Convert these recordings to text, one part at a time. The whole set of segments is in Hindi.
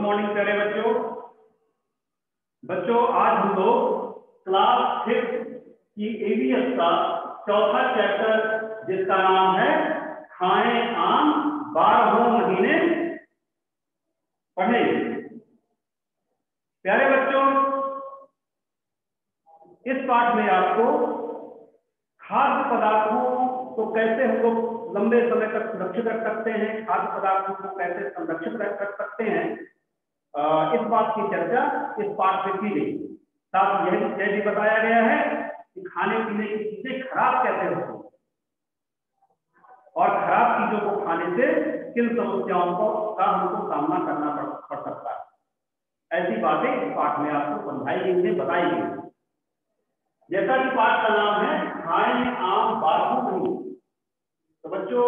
मॉर्निंग प्यारे बच्चों। आज हम लोग क्लास 5 की ईवीएस का चौथा चैप्टर जिसका नाम है खाएं आम 12 महीने पढ़ेंगे। प्यारे बच्चों, इस पाठ में आपको खाद्य पदार्थों को कैसे हम लोग लंबे समय तक सुरक्षित रख सकते हैं, खाद्य पदार्थों को कैसे संरक्षित रख सकते हैं, इस बात की चर्चा इस पाठ में की गई। साथ यह भी बताया गया है कि खाने पीने की चीजें खराब कैसे होती हैं और खराब चीजों को खाने से किन समस्याओं का हमको सामना करना पड़ सकता है। ऐसी बातें इस पाठ में आपको समझाई गई हैं, बताई गई। जैसा कि पाठ का नाम है खाएं आम 12 महीने, तो बच्चों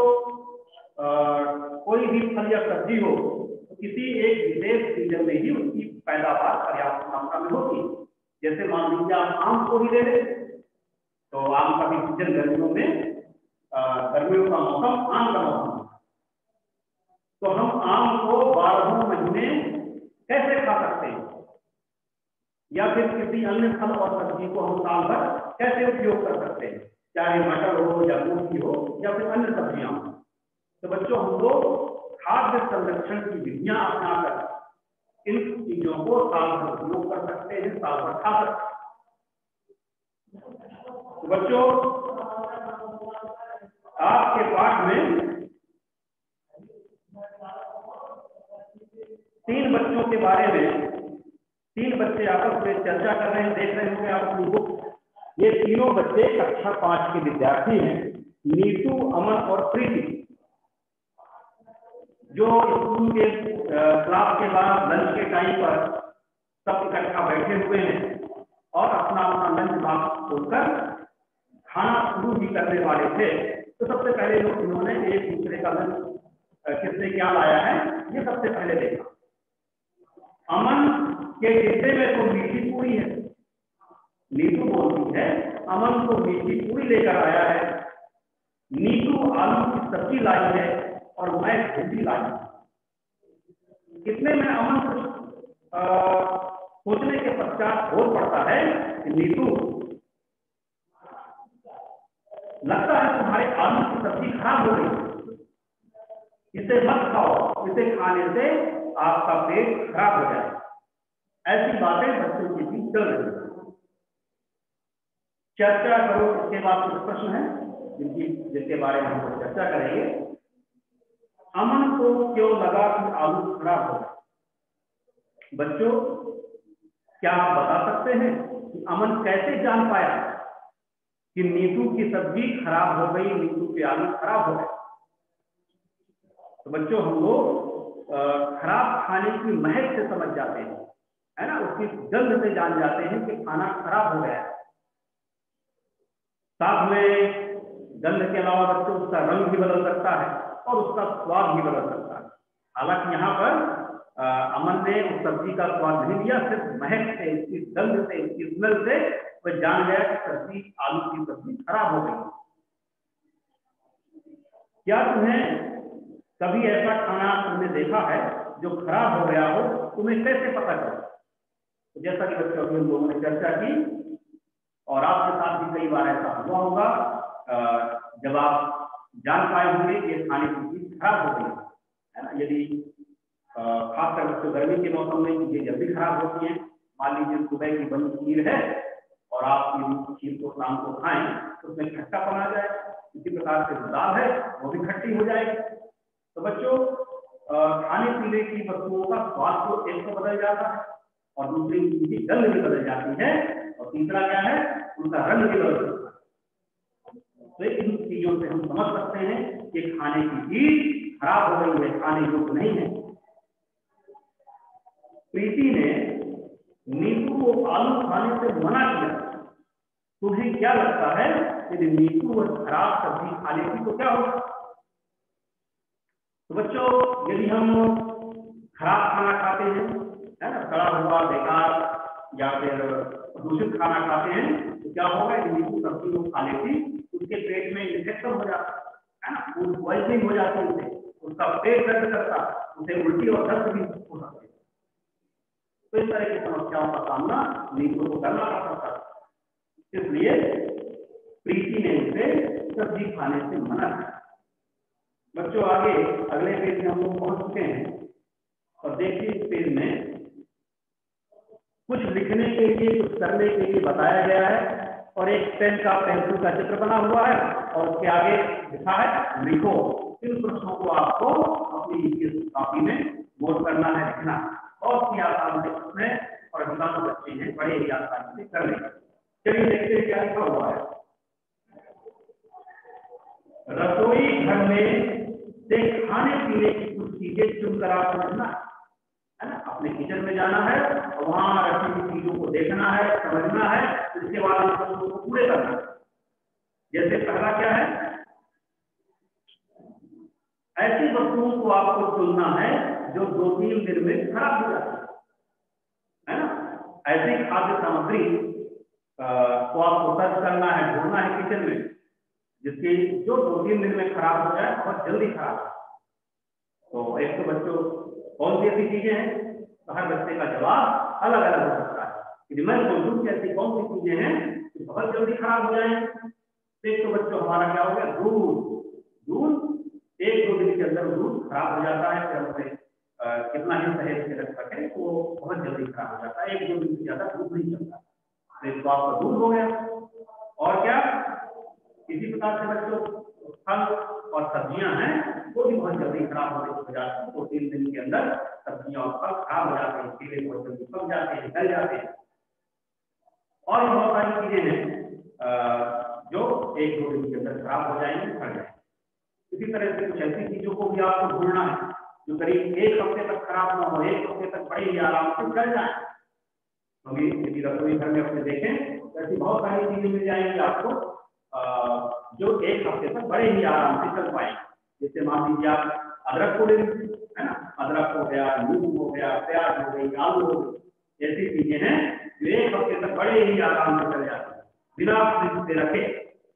कोई भी फल या सब्जी हो तो किसी एक विशेष सीजन में ही उसकी पैदावार पर्याप्त मात्रा में होती है। जैसे मान लीजिए आप आम को ही ले लें तो आम का भी सीजन गर्मियों में, गर्मियों का मौसम आम का मौसम है, तो हम आम को 12 महीने कैसे खा सकते हैं, या फिर किसी अन्य फल और सब्जी को हम साल भर कैसे उपयोग कर सकते हैं, चाहे मटर हो या मूंगफली हो या फिर अन्य सब्जियां हो। तो बच्चों हम लोग खाद्य संरक्षण की विधियां अपनाकर इन चीजों को साल भर उपयोग कर सकते हैं, साल भर खा सकते हैं। तो बच्चों आपके पाठ में 3 बच्चों के बारे में 3 बच्चे आपस में चर्चा कर रहे हैं, देख रहे होंगे आप अपनी बुक। ये तीनों बच्चे कक्षा 5 के विद्यार्थी हैं, नीतू, अमन और प्रीति, जो स्कूल के क्लास के बाद लंच के टाइम पर सब इकट्ठा बैठे हुए हैं और अपना अपना लंच बॉक्स खोलकर खाना शुरू भी करने वाले थे। तो सबसे पहले लोग इन्होंने एक दूसरे का लंच किसने क्या लाया है ये सबसे पहले देखा। अमन के डिब्बे में तो मीठी पूरी है। नीतू बोलती है अमन को मीठी पूरी लेकर आया है, नीतू आलू की सब्जी लाई है और मैं भिंडी लाई। इतने में अमन सोचने के पश्चात बोल पड़ता है कि नीतू, लगता है तुम्हारे आलू की सब्जी खराब हो गई, इसे मत खाओ, इसे खाने से आपका पेट खराब हो जाए। ऐसी बातें बच्चों के बीच चल रही है। चर्चा करो, इसके बाद कुछ प्रश्न है जिसके बारे में हम चर्चा करेंगे। अमन को क्यों लगा कि आलू खराब हो गया? बच्चों क्या आप बता सकते हैं कि अमन कैसे जान पाया कि नीतू की सब्जी खराब हो गई, नीतू के आलू खराब हो गए? तो बच्चों हम लोग खराब खाने की महक से समझ जाते हैं, है ना, उसकी गंध से जान जाते हैं कि खाना खराब हो गया है। साथ में गंध के अलावा बच्चों उसका रंग भी बदल सकता है और उसका स्वाद भी बदल सकता है। हालांकि यहाँ पर अमन ने उस सब्जी का स्वाद नहीं लिया, सिर्फ महक से, इसकी गंध से, इसकी स्मेल से वह जान गया कि सब्जी, आलू की सब्जी खराब हो गई। क्या तुम्हें कभी ऐसा खाना तुमने देखा है जो खराब हो गया हो, तुम्हें कैसे पता चला? तो जैसा कि बच्चों हम लोगों ने चर्चा की और आपके साथ भी कई बार ऐसा हुआ होगा, जब आप जान पाए होंगे कि खाने की चीज खराब हो गई है ना। यदि खासकर बच्चों गर्मी के मौसम में चीजें जल्दी खराब होती हैं, मान लीजिए सुबह की बनी खीर है और आप यदि खीर को शाम को खाएं तो उसमें खट्टापन आ जाए। इसी प्रकार से दाल है वो भी खट्टी हो जाएगी। तो बच्चों खाने पीने की वस्तुओं का स्वाद तो एक तो बदल जाता है और दूसरी उनकी गंध भी बदल जाती है और तीसरा क्या है, उनका रंग भी बदल जाता है। तो इन चीजों से हम समझ सकते हैं कि खाने की चीज खराब हो गई है, खाने योग्य नहीं है। प्रीति ने नीतू को आलू खाने से मना किया। तुम्हें क्या लगता है यदि नीतू और खराब सब्जी खा लेती तो क्या होगा? तो बच्चों यदि हम खराब खाना खाते हैं, है ना, सड़ा हुआ, बेकार या फिर दूषित खाना खाते हैं तो क्या होगा? यदि नीतू सब्जी को खा लेती, उसके पेट में इन्फेक्शन हो जाता है ना, फूड पॉइजनिंग हो जाती है, उसका पेट दर्द करता, उसे उल्टी और दर्द भी हो सकती है। तो इस तरह की समस्याओं का सामना नीतू को करना पड़ता था। इसलिए प्रीति ने उसे सब्जी खाने से मना किया। बच्चों आगे अगले पेज में हम लोग पहुंच चुके हैं और देखिए इस पेज में कुछ लिखने के लिए, कुछ करने के लिए बताया गया है और एक पेन का, पेंसिल का चित्र बना हुआ है और उसके आगे लिखा है लिखो। इन प्रश्नों को आपको अपनी इस कॉपी में नोट करना है, लिखना है। बहुत ही आसान प्रश्न है और अधिकांश बच्चे हैं बड़े ही आसानी से कर लेंगे। चलिए देखते हैं क्या लिखा हुआ है। रसोई घर में से खाने पीने की कुछ चीजें चुनकर आप समझना है ना। अपने किचन में जाना है और वहां रखी हुई चीजों को देखना है, समझना है, इसके बाद उन प्रश्नों को पूरे करना है। जैसे पहला क्या है, ऐसी वस्तुओं को आपको चुनना है जो 2-3 दिन में खराब हो जाती है ना। ऐसी खाद्य सामग्री को आपको सर्च करना है, ढूंढना है किचन में, जिसकी जो 2-3 दिन में खराब हो जाए, बहुत जल्दी खराब हो। तो एक तो बच्चों कौन सी ऐसी चीजें हैं, तो हर बच्चे का जवाब अलग अलग हो सकता है। यदि मैं बोलूं कि ऐसी कौन सी चीजें हैं जो बहुत जल्दी खराब हो जाएंगे, तो एक तो बच्चों हमारा क्या हो गया, दूध 1-2 दिन के अंदर दूध खराब हो जाता है। फिर उसे कितना ही सहेज के रख सके तो बहुत जल्दी खराब हो जाता है। 1-2 दिन से ज्यादा दूध नहीं चलता। तो एक तो आपका दूध हो गया। और क्या, इसी प्रकार से बच्चों फल और सब्जियां हैं वो भी बहुत जल्दी खराब होने की वजह से 2-3 दिन के अंदर सब्जियां और फल खराब हो जाते हैं, केले बहुत जल्दी पक जाते हैं, गल जाते हैं। और बहुत सारी चीजें हैं जो 1-2 दिन के अंदर खराब हो जाएंगे, फट जाएंगे। इसी तरह से कुछ ऐसी चीजों को भी आपको ढूंढना है जो करीब 1 हफ्ते तक खराब ना हो, 1 हफ्ते तक बड़े ही आराम से चल जाए। अभी यदि रसोई घर में अपने देखें तो ऐसी बहुत सारी चीजें मिल जाएंगी आपको जो 1 हफ्ते तक बड़े ही आराम से चल पाएंगे। जैसे मान लीजिए आप अदरक को ले लीजिए, है ना। अदरक हो गया, नींबू हो गया, प्याज हो गई, आलू हो गई, ऐसी चीजें हैं जो 1 हफ्ते तक बड़े ही आराम से चल जाती है, बिना फ्रिज से रखे,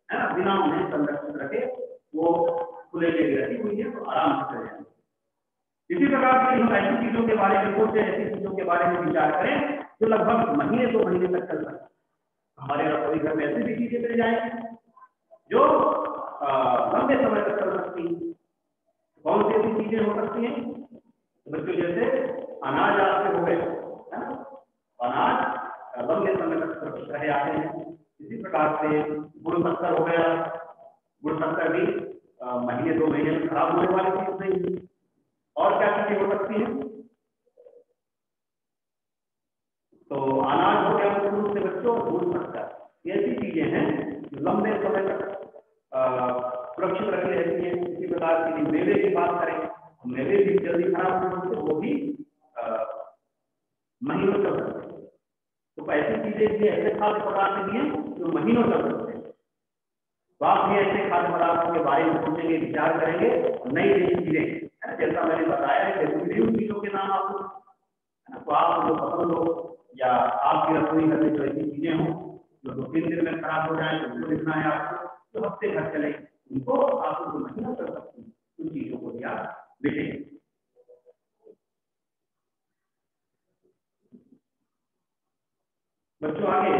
है ना, बिना उन्हें संरक्षित रखे। वो खुले में रखी हुई है तो आराम से चल जाएगी। इसी प्रकार से हम ऐसी चीजों के बारे में सोचें, ऐसी चीजों के बारे में विचार करें जो लगभग महीने 2 महीने तक चल सकता है। हमारे रसोई घर में ऐसी भी चीजें मिल जाएंगी जो लंबे समय तक चल सकती हैं। कौन सी ऐसी चीजें हो सकती हैं बच्चों, जैसे अनाज आपके हो गए, है ना। अनाज लंबे समय तक सुरक्षित रह जाते हैं। इसी प्रकार से गुड़ शक्कर हो गया, गुड़ शक्कर भी महीने 2 महीने में खराब होने वाली चीज नहीं है। और क्या चीजें हो सकती हैं, तो अनाज हो गया शुरू से बच्चों, गुड़ शक्कर, ऐसी चीजें हैं जो लंबे समय तक सुरक्षित रखी रहती है। इसी प्रकार की मेवे की बात करें, मेवे भी जल्दी खराब नहीं होते, वो भी महीनों चल सकते हैं। तो ऐसी चीजें भी, ऐसे खाद्य पदार्थ भी हैं जो महीनों चल सकते हैं। तो आप भी ऐसे खाद्य पदार्थों के बारे में सोचेंगे, विचार करेंगे, नई नई चीजें, जैसा मैंने बताया है, जैसे उन चीजों के नाम आपको, तो आप जो पसंद हो या आपकी रसोई घर में जो ऐसी चीजें हों जो 2-3 दिन में खराब हो जाए, तो उनको लिखना है आपको। जो हफ्ते भर चले उनको आप उनको महीनों कर सकते हैं, उन चीजों को भी आप लिखेंगे। बच्चों आगे,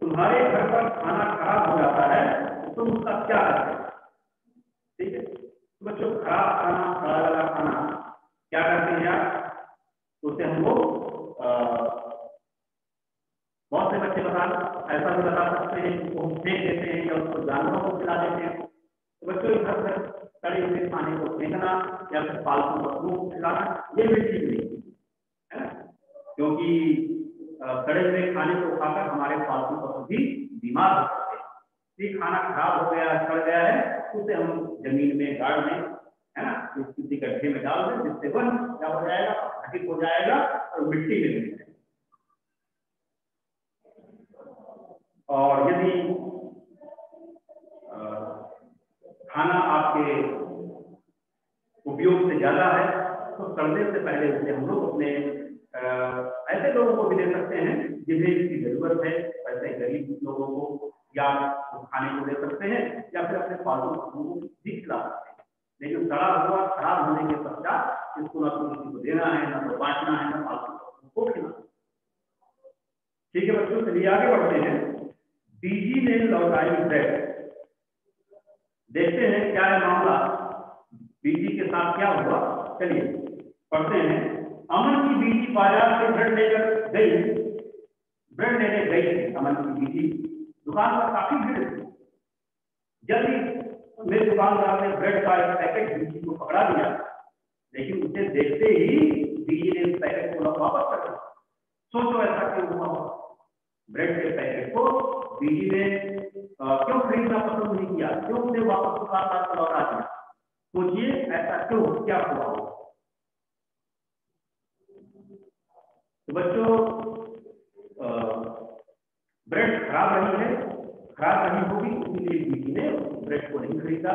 तुम्हारे घर पर खाना खराब हो जाता है तो तुम उसका क्या करते हो, ठीक है। तो बच्चों खराब खाना, खराब वाला खाना क्या करते हैं आप, उसे हम लोग बहुत से बच्चे ऐसा भी बता सकते हैं कि वो फेंक देते हैं या उसको जानवरों को खिला देते हैं। तो बच्चों घर पर सड़े हुए खाने को फेंकना या फिर पालतू पशुओं को खिलाना ये भी ठीक नहीं है ना, क्योंकि सड़े हुए खाने को खाकर हमारे पालतू पशु भी बीमार हो सकते हैं। ये खाना खराब हो गया, सड़ गया है, उसे हम जमीन में गाड़ दें, है ना, किसी गड्ढे में डाल दें, जिससे वह क्या हो जाएगा, घटित हो जाएगा और मिट्टी में मिल जाएगा। और यदि खाना आपके उपयोग से ज्यादा है तो सड़ने से पहले उसे हम लोग अपने ऐसे लोगों को भी दे सकते हैं जिन्हें इसकी जरूरत है, वैसे गरीब लोगों को, या खाने को दे सकते हैं, या फिर अपने पालतू पशुओं को भी खिला सकते हैं। लेकिन सड़ा हुआ खराब होने के पश्चात इसको न तो किसी को देना है, न तो बांटना है, न पालतू पशुओं उसको खिलाना। ठीक है बच्चों, चलिए आगे बढ़ते हैं। बीजी ने लौटाई ब्रेड। देखते हैं क्या है मामला, बीजी के साथ क्या हुआ। चलिए पढ़ते हैं। अमन की बीजी बाजार से ब्रेड लेकर गई। ब्रेड लेने गई थी अमन की बीजी। दुकान पर काफी भीड़ थी। जल्दी मेरे दुकानदार ने ब्रेड का एक पैकेट बीजी को पकड़ा दिया, लेकिन उसे देखते ही बीजी ने उस पैकेट को वापस कर दिया। सोचो ऐसा क्यों हुआ। ब्रेड के पैकेट को बीजी ने क्यों खरीदना पसंद नहीं किया, क्यों उसे वापस दुकानदार को लौटा दिया। सोचिए ऐसा क्यों, क्या हुआ हो। तो बच्चों ब्रेड खराब रही है, खराब रही होगी, इसीलिए बीजी ने ब्रेड को नहीं खरीदा,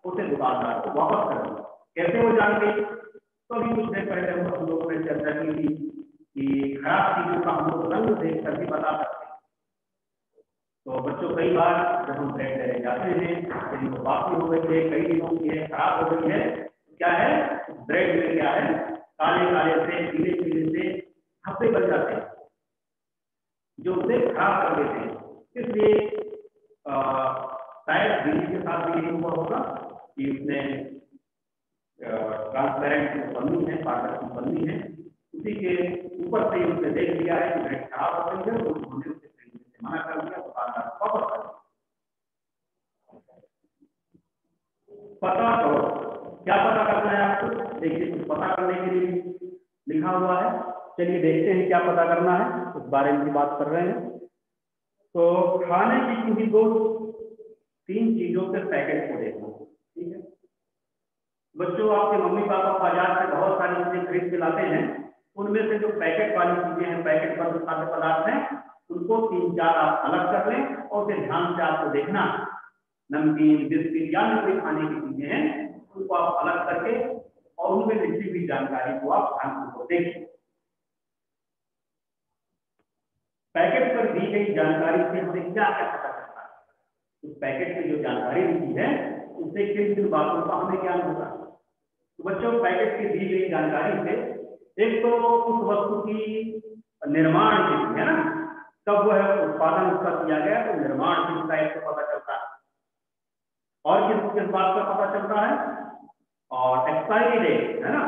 उसे दुकानदार को वापस कर दिया। कैसे वो जान गई? तो अभी कुछ देर पहले हम लोगों ने चर्चा की थी कि खराब चीजों का हम लोग रंग देख कर भी बता सकते हैं। तो बच्चों कई बार जब हम ब्रेड लेने जाते हैं, यदि वो बासी हो गई है, कई दिनों की है, खराब हो गई है, क्या है ब्रेड में क्या है, काले काले से पीले पीले से धब्बे बन जाते हैं जो उसे खराब कर देते हैं। इसलिए शायद बीजी के साथ भी यही हुआ होगा कि उसने ट्रांसपेरेंट पन्नी है, पारदर्शी पन्नी है, उसी के ऊपर से उसने देख लिया है कि ब्रेड खराब हो गई है, तो उन्होंने उसे खरीदने से मना कर दिया, दुकानदार वापस कर दिया। पता करो, क्या पता करना है आपको? देखिए कुछ पता करने के लिए लिखा हुआ है। चलिए देखते हैं क्या पता करना है, उस बारे में बात कर रहे हैं। तो खाने की किसी दो तीन चीजों के पैकेट को देखो। ठीक है बच्चों, आपके मम्मी पापा बाजार से बहुत सारी चीजें खरीद के लाते हैं, उनमें से जो पैकेट वाली चीजें हैं, पैकेट पर जो खाद्य पदार्थ हैं, उनको 3-4 आप अलग कर लें और फिर ध्यान से आपको देखना, नमकीन बिस्किट या कोई खाने की चीजें हैं उनको आप अलग करके और उनमें लिखी हुई जानकारी को आप ध्यान से देखें। पैकेट पर दी गई जानकारी से हमें क्या क्या पता चलता है? उस पैकेट में जो जानकारी लिखी है उससे किन किन बातों का हमें ज्ञान होगा। तो बच्चों पैकेट की दी गई जानकारी से एक तो उस वस्तु की निर्माण तिथि है ना, कब वह उत्पादन उसका किया गया, तो निर्माण तिथि का एक पता चलता है। और किस किस बात का पता चलता है? और एक्सपायरी डेट है ना,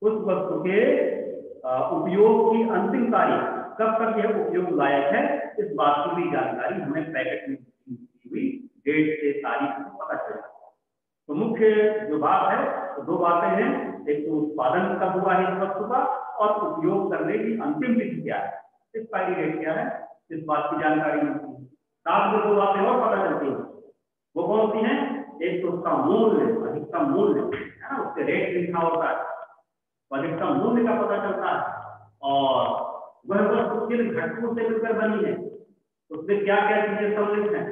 उस वस्तु के उपयोग की अंतिम तारीख, कब तक यह उपयोग लायक है, इस बात की भी जानकारी हमें पैकेट में दी हुई डेट से तारीख से पता चलता है। तो मुख्य जो बात है तो दो बातें हैं, एक तो उत्पादन कब हुआ है इस वस्तु का, और उपयोग करने की अंतिम तिथि क्या है, एक्सपायरी डेट क्या है, इस बात की जानकारी मिलती है। साथ में दो बातें और पता चलती है, वो कौन सी हैं? एक तो उसका मूल्य, अधिकतम मूल्य है ना, उसके रेट लिखा होता है, अधिकतम मूल्य का पता चलता है, और वह वस्तु किन घटकों से मिलकर बनी है, उसमें क्या क्या चीजें सम्मिलित हैं।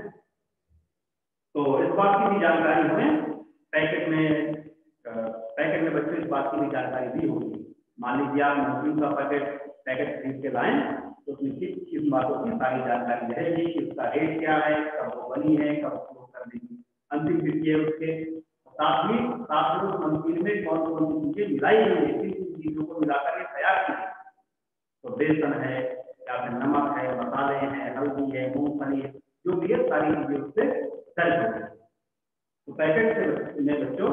तो इस बात की भी जानकारी हमें पैकेट में बच्चों इस बात की भी जानकारी दी होगी। मान लीजिए आप नमकीन का पैकेट खरीद के लाएं तो उसमें किस बातों की सारी जानकारी रहेगी कि उसका रेट क्या है, कब वो बनी है, कब उपयोग करने की अंतिम तिथि है उसके, साथ ही उस नमकीन में कौन कौन सी चीजें मिलाई गई है, किन चीजों को मिलाकर ये तैयार की है। तो बेसन है या फिर नमक है, मसाले हैं, हल्दी है, मूंगफली है, जो भी है सारी चीजें उससे दर्ज होती है। तो पैकेट में बच्चों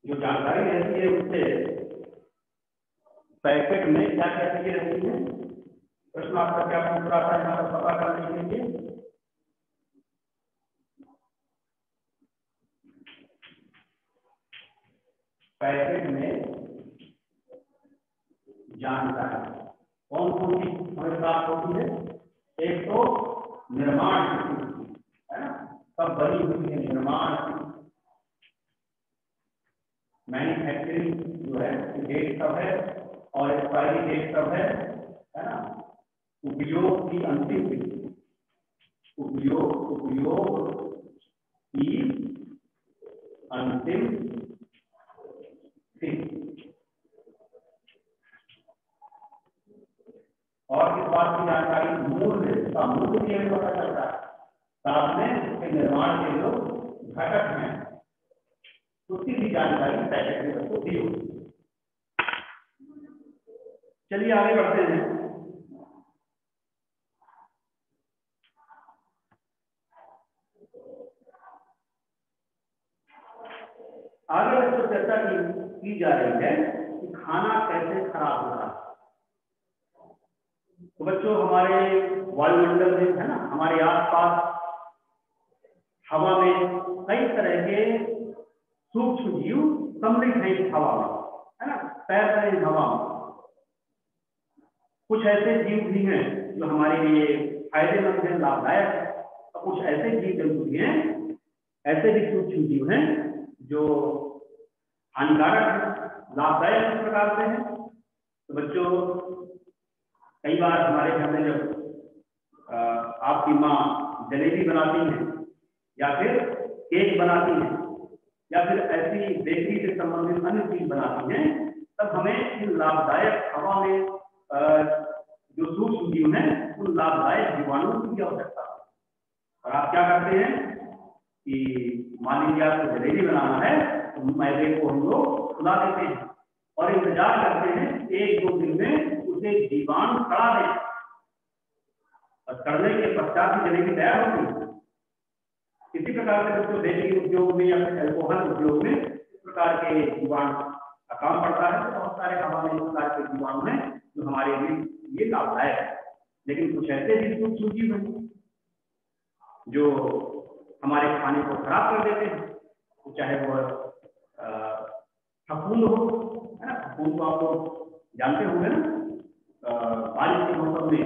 जो जानकारी रहती है उससे पैकेट में क्या क्या चीजें रहती हैं, प्रश्न आपका क्या पूछ रहा था यहाँ पर पता करने के लिए? पैकेट में जानकारी कौन कौन सी हमें प्राप्त होती है? एक तो निर्माण है ना, कब बनी हुई है, निर्माण मैन्युफैक्चरिंग जो है डेट कब है, और एक्सपायरी डेट कब है ना, उपयोग की अंतिम तिथि, उपयोग की अंतिम तिथि, और इस बात की जानकारी मूल्य का मूल्य भी हमें पता चलता है, साथ में उसके निर्माण के जो घटक हैं उसकी भी जानकारी पैकेट में सबको दी होगी। चलिए आगे बढ़ते हैं। आगे बच्चों चर्चा की जा रही है कि खाना कैसे खराब होता है। तो बच्चों हमारे वायुमंडल में है ना, हमारे आसपास हवा में कई तरह के सूक्ष्म जीव सम्मिलित हैं इस हवा में, है ना, तैरते हैं इस हवा में। कुछ ऐसे जीव भी हैं जो हमारे लिए फायदेमंद हैं, लाभदायक है, और कुछ ऐसे जीव जंतु भी हैं, ऐसे भी सूक्ष्म जीव हैं जो हानिकारक है, लाभदायक इस प्रकार से है। तो बच्चों कई बार हमारे घर में जब आपकी माँ जलेबी बनाती है या फिर केक बनाती है या फिर ऐसी बेकरी से संबंधित अन्य चीज बनाती हैं, तब हमें इन लाभदायक हवा में जो सूक्ष्म जीव हैं उन लाभदायक जीवाणुओं की आवश्यकता है। और आप क्या करते हैं कि मान लीजिए आपको जलेबी बनाना है तो मैदे को हम लोग खुला देते हैं और इंतजार करते हैं 1-2 दिन में उसे जीवाणु सड़ा दें, और सड़ने के पश्चात ही जलेबी तैयार होती है। इसी प्रकार से बच्चों बेकरी उद्योग में या फिर अल्कोहल उद्योग में इस प्रकार के जीवाणु का काम पड़ता है। तो बहुत सारे हवा में इस प्रकार के जीवाणु हैं जो हमारे लिए लाभदायक है। लेकिन कुछ ऐसे भी सूक्ष्म जीव हैं जो हमारे खाने को खराब कर देते हैं, तो चाहे वो फफूंद हो, है ना, फफूंद को आप लोग जानते होंगे ना, बारिश के मौसम में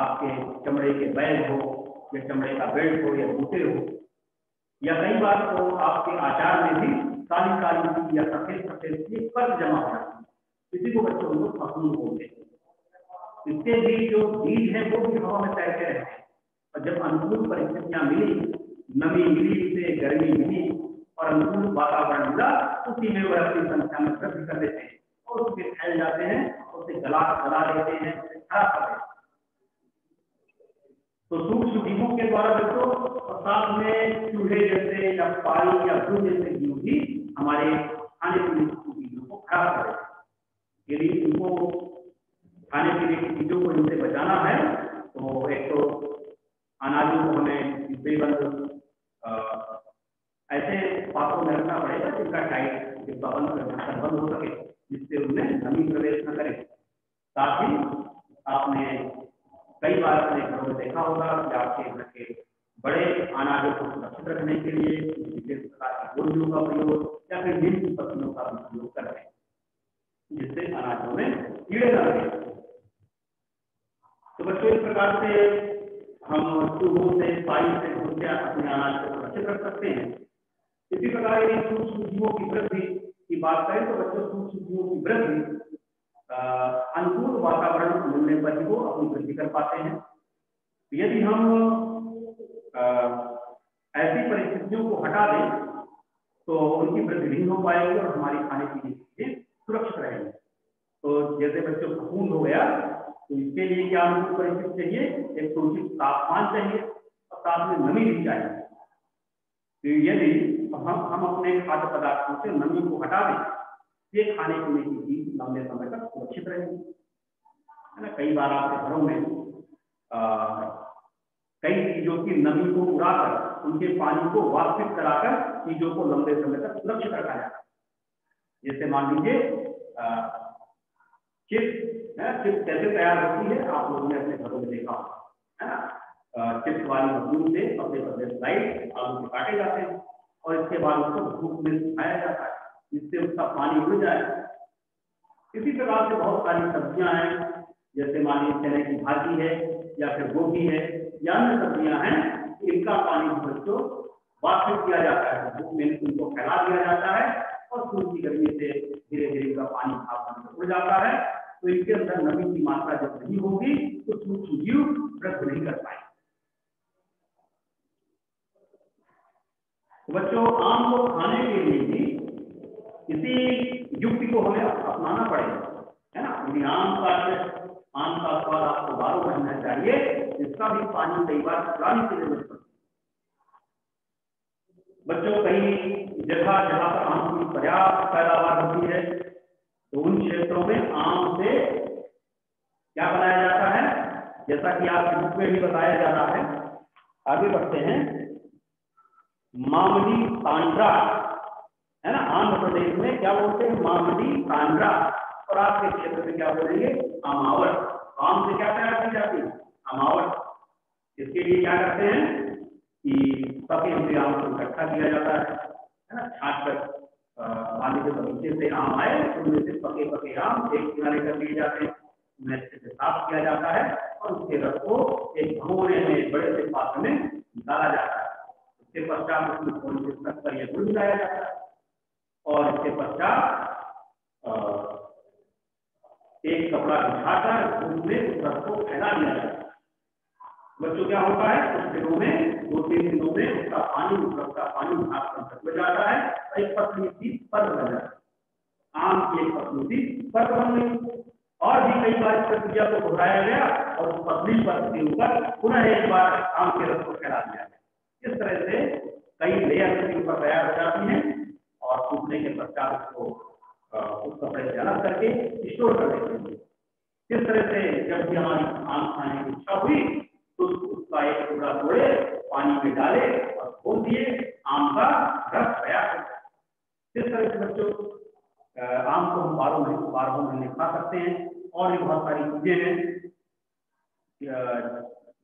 आपके चमड़े के बैग हो या चमड़े का बेल्ट हो या जूते हो, या कई बार तो आपके आचार में भी काली काली या सफेद सफेद की कर्ज जमा हो जाती है। इसी को बच्चों लोग फफूंद बोलते हैं। इसके भी जो बीज है वो भी हवा में तैरते रहते हैं, और जब अनुकूल परिस्थितियां मिली, नमी मिली, उसे गर्मी मिली और अनुकूल वातावरण मिला, उसी में वह अपनी संख्या में वृद्धि कर देते हैं और उसके फैल जाते हैं, उसे गला देते हैं, उसे खराब कर देते हैं। तो सूक्ष्म जीवों के द्वारा बच्चों और साथ में चूहे जैसे या पानी या भू जैसे जीव भी हमारे खाने पीने की चीजों को खराब कर देते हैं। यदि इनको खाने पीने की चीजों को इनसे बचाना है तो एक तो अनाजों को हमें बेबंद ऐसे पात्रों में रखना पड़ेगा जिनका टाइट डिब्बा बंद हो सके, जिससे उनमें नमी प्रवेश न करे। साथ ही आपने कई बार अपने घरों में देखा होगा कि आपके घर के बड़े अनाजों को सुरक्षित रखने के लिए विशेष प्रकार की गोलियों का प्रयोग या फिर नीम की पत्तियों का प्रयोग करते हैं, जिससे अनाजों में कीड़े न लगे। तो बच्चों इस प्रकार से हम चूहों से, पानी से घुसकर अपने अनाज को सुरक्षित रख सकते हैं। इसी प्रकार यदि सूक्ष्म जीवों की वृद्धि की बात करें तो बच्चों सूक्ष्म जीवों की वृद्धि अनुकूल वातावरण मिलने पर ही वो अपनी वृद्धि कर पाते हैं। यदि हम ऐसी परिस्थितियों को हटा दें तो उनकी वृद्धि नहीं हो पाएगी और हमारी खाने पीने की चीजें सुरक्षित रहेंगी। तो जैसे बच्चों फफूंद हो गया, तो इसके लिए क्या अनुकूल परिस्थिति चाहिए, एक तो उचित तापमान चाहिए और साथ में नमी भी चाहिए। तो यदि हम अपने खाद्य पदार्थों से नमी को हटा दें, ये खाने पीने की चीज लंबे समय तक सुरक्षित रहेगी, है ना। कई बार आपके घरों में कई चीजों की नमी को उड़ाकर उनके पानी को वाष्पित कराकर चीजों को लंबे समय तक सुरक्षित रखा जाता है। जैसे मान लीजिए चिप्स कैसे तैयार होती है, आप लोगों ने अपने घरों में देखा है ना। चिप्स वाली मशीन से पतले पतले स्लाइस आलू के काटे जाते हैं और इसके बाद उसको धूप में सुखाया जाता है जिससे उसका पानी उड़ जाए। इसी प्रकार से बहुत सारी सब्जियां हैं, जैसे मान लीजिए चने की भाजी है या फिर गोभी है या अन्य सब्जियां हैं, इनका पानी बच्चों वाष्पित किया जाता है, धूप में उनको फैला दिया जाता है और सूर्य की गर्मी से धीरे धीरे इनका पानी भाप में उड़ जाता है। तो इनके अंदर नमी की मात्रा जब नहीं होगी तो सूक्ष्म जीव वृद्धि नहीं कर पाएंगे। तो बच्चों आम को खाने के लिए भी इसी युक्ति को हमें अपनाना पड़ेगा, है ना। यदि आम का स्वाद आपको 12 महीना चाहिए, इसका भी पानी कई बार चुराने की जरूरत पड़ती है। बच्चों कई जगह जहाँ पर आम की पर्याप्त पैदावार होती है तो उन क्षेत्रों में आम से क्या बनाया जाता है, जैसा कि आपके बुक में भी बताया जा रहा है। आगे बढ़ते हैं। मामली तांड्रा है ना, आंध्र प्रदेश में क्या बोलते हैं, मामली तांड्रा, और आपके क्षेत्र में क्या बोलेंगे, अमावट। आम से क्या तैयार की जाती है, अमावट। इसके लिए क्या करते हैं कि पके हुए आम को इकट्ठा किया जाता है ना, छाट कर मान लीजिए बगीचे से आम आए, उनमें से पके पके आम एक किनारे कर लिए जाते हैं, उन्हें अच्छे से साफ किया जाता है और उसके रस को एक भगोने में बड़े से पात्र में डाला जाता है। उसके पश्चात उसमें थोड़ी सी शक्कर या गुड़ मिलाया जाता है और इसके पश्चात एक कपड़ा बिछाकर उसमें उस रस को फैला दिया जाता है। बच्चों क्या होता है, कुछ दिनों में 2-3 दिनों में उसका पानी, उस का पानी भाग कर जाता है और एक पतली सी परत बन जाती है। आम की एक पतली सी परत बन गई और भी कई बार इस प्रक्रिया को दोहराया गया और उस पतली परत के ऊपर पुनः एक बार आम के रस को फैला दिया गया। इस तरह से कई लेयर के ऊपर तैयार हो जाती है और सूखने के पश्चात उसको उस कपड़े से अलग करके स्टोर कर देते हैं। इस तरह से जब भी हमारी आम खाने की इच्छा हुई तो उसका एक टुकड़ा तोड़े, पानी में डाले और खोल दिए, आम का रस तैयार हो जाए। इस तरह से बच्चों आम को हम 12 महीने खा सकते हैं। और भी बहुत सारी चीजें हैं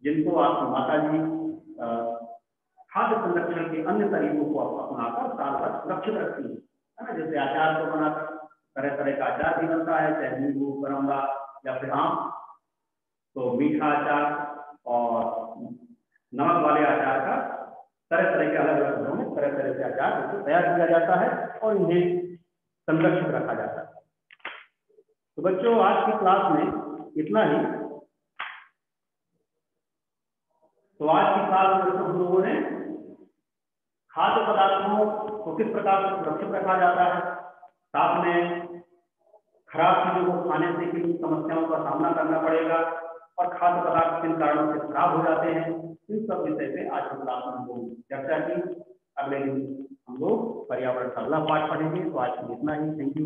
जिनको आपकी माता जी खाद्य संरक्षण के अन्य तरीकों को अपनाकर साल भर सुरक्षित रखती है ना। जैसे अचार को बनाकर तरह तरह का अचार भी बनता है, चाहे नींबू, करौंदा या फिर आम। तो मीठा अचार और नमक वाले अचार का तरह तरह के अलग अलग घरों में तरह तरह के अचार तैयार किया जाता है और इन्हें संरक्षित रखा जाता है। तो बच्चों आज की क्लास में इतना ही। तो आज की क्लास में हम लोगों ने खाद्य पदार्थों को किस प्रकार से सुरक्षित रखा जाता है, साथ में खराब चीजों को खाने से किन समस्याओं का सामना करना पड़ेगा और खाद्य पदार्थ किन कारणों से खराब हो जाते हैं, इन सब विषय पे आज की क्लास में हम लोग चर्चा की। अगले दिन हम लोग पर्यावरण का अगला पाठ पढ़ेंगे। तो आज इतना ही। Thank you.